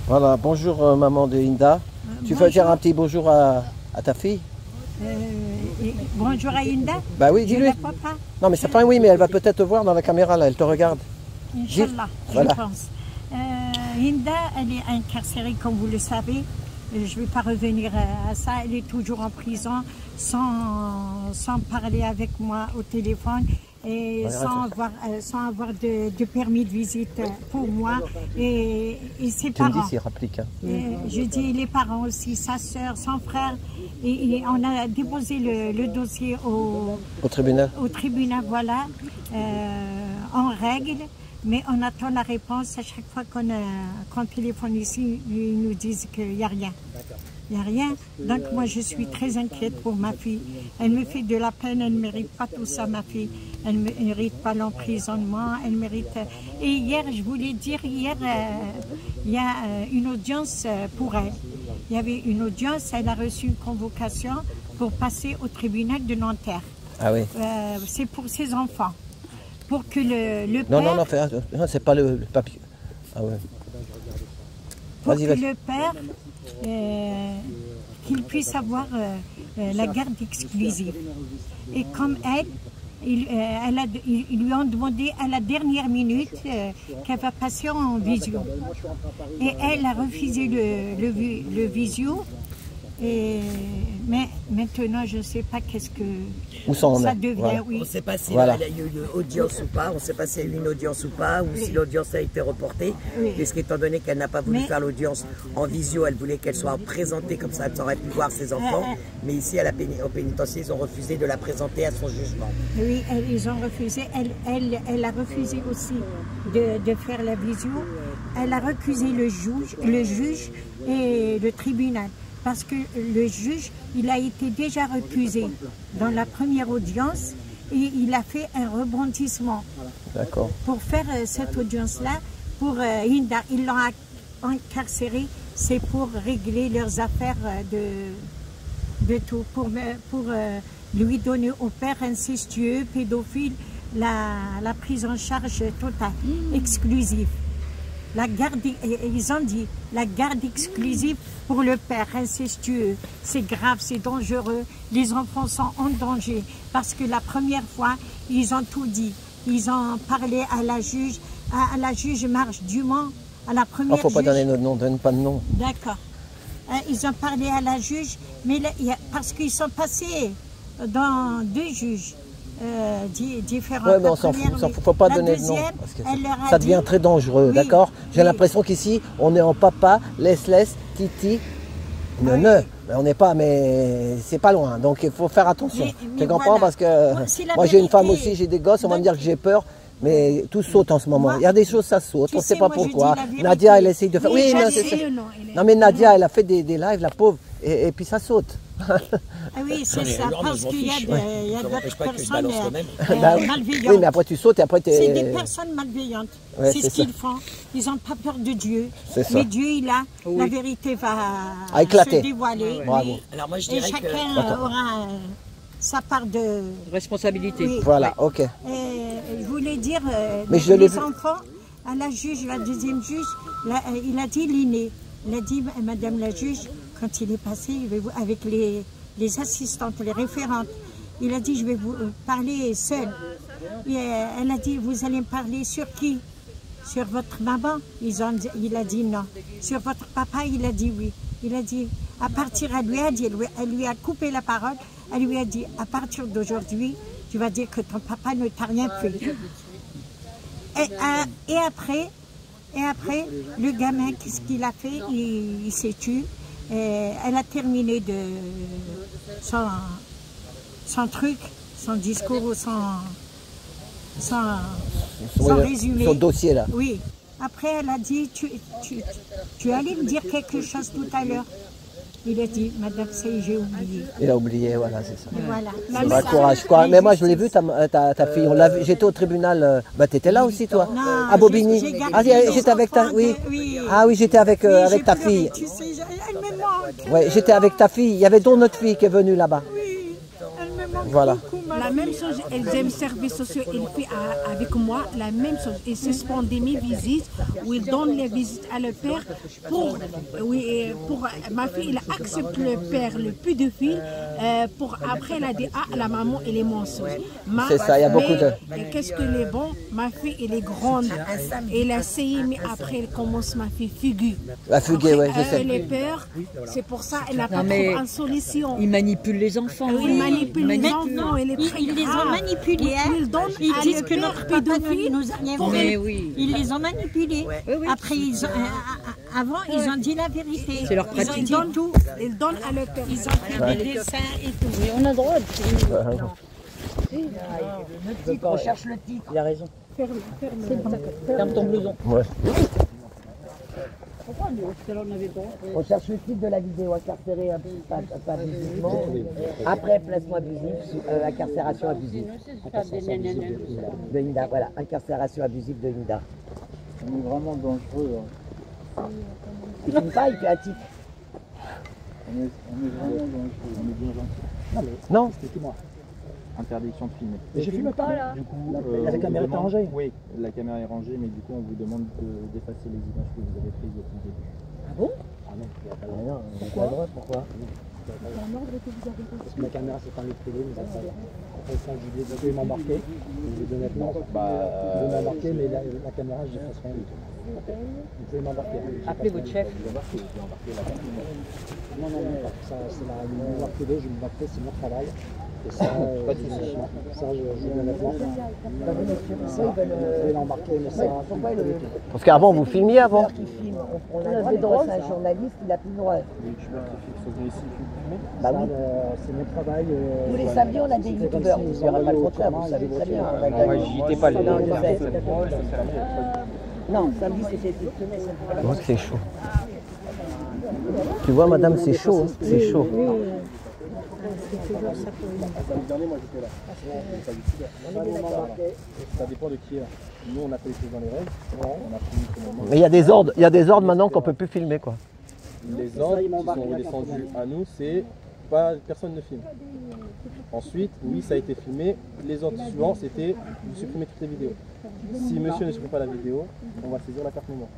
Voilà, bonjour maman de Hinda. Tu veux dire un petit bonjour à ta fille? Bonjour à Hinda. Bah oui, dis-lui. Non mais c'est pas un oui, mais elle va peut-être te voir dans la caméra là, elle te regarde. Inch'Allah, voilà. Je pense. Hinda, elle est incarcérée comme vous le savez. Je ne vais pas revenir à ça. Elle est toujours en prison sans parler avec moi au téléphone et sans avoir de permis de visite pour moi et ses parents. Tu me dis s'il rapplique. Hein. Je dis les parents aussi, sa soeur, son frère. Et on a déposé le dossier au tribunal. Au tribunal, voilà, en règle. Mais on attend la réponse à chaque fois qu'on téléphone ici, ils nous disent qu'il n'y a rien. Il n'y a rien. Donc moi je suis très inquiète pour ma fille. Elle me fait de la peine, elle ne mérite pas tout ça, ma fille. Elle ne mérite pas l'emprisonnement, elle mérite... Et hier, je voulais dire, il y a une audience pour elle. Il y avait une audience, elle a reçu une convocation pour passer au tribunal de Nanterre. Ah oui. C'est pour ses enfants. Pour que le non, père... Non, c'est pas le papier. Ah ouais. Pour que le père, qu'il puisse avoir la garde exclusive. Et comme elle, ils lui ont demandé à la dernière minute qu'elle va passer en visio. Et elle a refusé le visio. Mais maintenant, je ne sais pas qu'est-ce que ça devient. Voilà. Oui. On ne sait pas s'il y a eu une audience ou pas, on ne sait pas s'il y a eu une audience ou pas, ou si l'audience a été reportée. Oui. Puisqu'étant donné qu'elle n'a pas voulu faire l'audience en visio, elle voulait qu'elle soit présentée, comme ça elle aurait pu voir ses enfants. Mais ici, au pénitencier, ils ont refusé de la présenter à son jugement. Oui, ils ont refusé. Elle a refusé aussi de faire la visio. Elle a recusé le juge et le tribunal. Parce que le juge, il a été déjà recusé dans la première audience et il a fait un rebondissement. D'accord. Pour faire cette audience-là, pour Hinda, ils l'ont incarcéré, c'est pour régler leurs affaires de tout, pour lui donner au père incestueux, pédophile, la prise en charge totale, exclusive. La garde, ils ont dit, la garde exclusive pour le père incestueux, c'est grave, c'est dangereux, les enfants sont en danger. Parce que la première fois, ils ont tout dit. Ils ont parlé à la juge Marche Dumont, à la première faut pas donner notre nom, donne pas de nom. D'accord. Ils ont parlé à la juge, mais parce qu'ils sont passés dans deux juges. Différents. Ouais, mais on s'en fout, faut pas donner de nom. Parce que ça devient très dangereux, oui, d'accord? J'ai l'impression qu'ici, on est en papa, laisse, titi, ne. On n'est pas, mais c'est pas loin. Donc il faut faire attention. Tu comprends? Parce que moi j'ai une femme aussi, j'ai des gosses, on va me dire que j'ai peur. Mais tout saute en ce moment. Il y a des choses, ça saute. On ne sait pas pourquoi. Nadia, elle essaye de faire. Oui, non, mais Nadia, elle a fait des lives, la pauvre. Et puis ça saute. Ah oui, c'est ça, parce qu'il y a d'autres personnes malveillantes. Oui, mais après tu sautes et après tu es... C'est des personnes malveillantes, c'est ce qu'ils font. Ils n'ont pas peur de Dieu. Mais Dieu, il a, la vérité va éclater. Se dévoiler. Bravo. Alors moi, je dirais et chacun aura sa part de... responsabilité. Oui. Voilà, ok. Je voulais dire, les enfants, à la juge, la deuxième juge, il a dit l'inné. Il a dit, madame la juge, quand il est passé avec les assistantes, les référentes, il a dit, je vais vous parler seule. Elle a dit, vous allez me parler sur qui? Sur votre maman? Il a dit non. Sur votre papa? Il a dit oui. Il a dit, à partir, elle lui a coupé la parole, elle lui a dit, à partir d'aujourd'hui, tu vas dire que ton papa ne t'a rien fait. Et après, le gamin, qu'est-ce qu'il a fait? Il s'est tué. Elle a terminé son truc, son discours, son résumé. Son dossier là. Oui. Après, elle a dit, tu allais me dire quelque chose tout à l'heure. Il a dit, madame, j'ai oublié. Il a oublié, voilà, c'est ça. Voilà. Bah, courage, quoi. Mais moi, je l'ai vu, ta fille. J'étais au tribunal. Bah, t'étais là aussi, toi? Non, à Bobigny. J'étais avec ta... Oui. Ah oui, j'étais avec ta fille. Tu sais, elle me manque. Oui, j'étais avec ta fille. Il y avait donc notre fille qui est venue là-bas. Oui, elle me manque voilà. beaucoup, La même chose, elles aiment services sociaux, ils font avec moi la même chose. Ils suspendent mes visites, où ils donnent les visites à leur père pour ma fille, il accepte le père, le pédophile, pour après elle a dit, ah, la maman, elle est mensonge. C'est ça, il y a beaucoup de... Qu'est-ce que les bon? Ma fille, elle est grande. Elle a essayé, mais après, elle commence, ma fille, fugue. La fuguer, oui, je sais. Elle est peur, c'est pour ça qu'elle n'a pas trouvé une solution. Ils manipulent les enfants. Ils manipulent les enfants, elle est très Ils les ont manipulés. Ils disent que leur papa ne nous a rien fait. Ils les ont manipulés. Après, avant, ils ont dit la vérité. C'est leur pratique. Ils donnent tout. Ils donnent à leur père. Ils ont fait des dessins et tout. Mais on a le droit de filmer. On cherche le titre. Il a raison. Ferme ton blouson. Ouais. On cherche le titre de la vidéo, incarcéré abusivement. Après, placement abusif, incarcération abusive. De Hinda, voilà, incarcération abusive de Hinda. On est vraiment dangereux. Il ne filme pas, il fait un titre. On est vraiment dangereux. On est bien gentil. Non, mais Non. Expliquez-moi. Interdiction de filmer. Mais je filme pas là. Du coup, la caméra est rangée. Oui, la caméra est rangée, mais du coup, on vous demande d'effacer les images que vous avez prises depuis le début. Ah bon? Ah non, il n'y a pas le droit. Pourquoi? Parce que ma caméra s'est enlevée de télé, mais ça après ça, vous pouvez m'embarquer. Je vous dis honnêtement, vous pouvez m'embarquer, mais la caméra, je ne fasse rien du tout. Vous pouvez m'embarquer. Appelez votre chef. Non, ça c'est la mémoire télé, je vais m'embarquer, c'est mon travail. Et ça, ça je vous dis honnêtement. Vous pouvez l'embarquer, mais ça, pourquoi Parce qu'avant, vous filmiez avant. on a le droit, c'est un journaliste, il n'a plus le droit. Les youtubeurs qui sont venus ici filmer. Bah oui, c'est mon travail. Tous les samedis, on a des youtubeurs. Vous ne verrez pas le contraire, vous savez très bien. Moi, j'y étais pas. Non, samedi, c'était exceptionnel. Je vois que c'est chaud. Tu vois, madame, c'est chaud. Hein. C'est chaud. Ça dépend de qui est là. Nous, on a fait les choses dans les règles. On a filmé comment. Mais il y a des ordres maintenant qu'on ne peut plus filmer, quoi. Les ordres qui sont redescendus à nous, c'est pas personne ne filme. Ensuite, oui, ça a été filmé. Les ordres suivants, c'était de supprimer toutes les vidéos. Si monsieur ne supprime pas la vidéo, on va saisir la carte mémoire.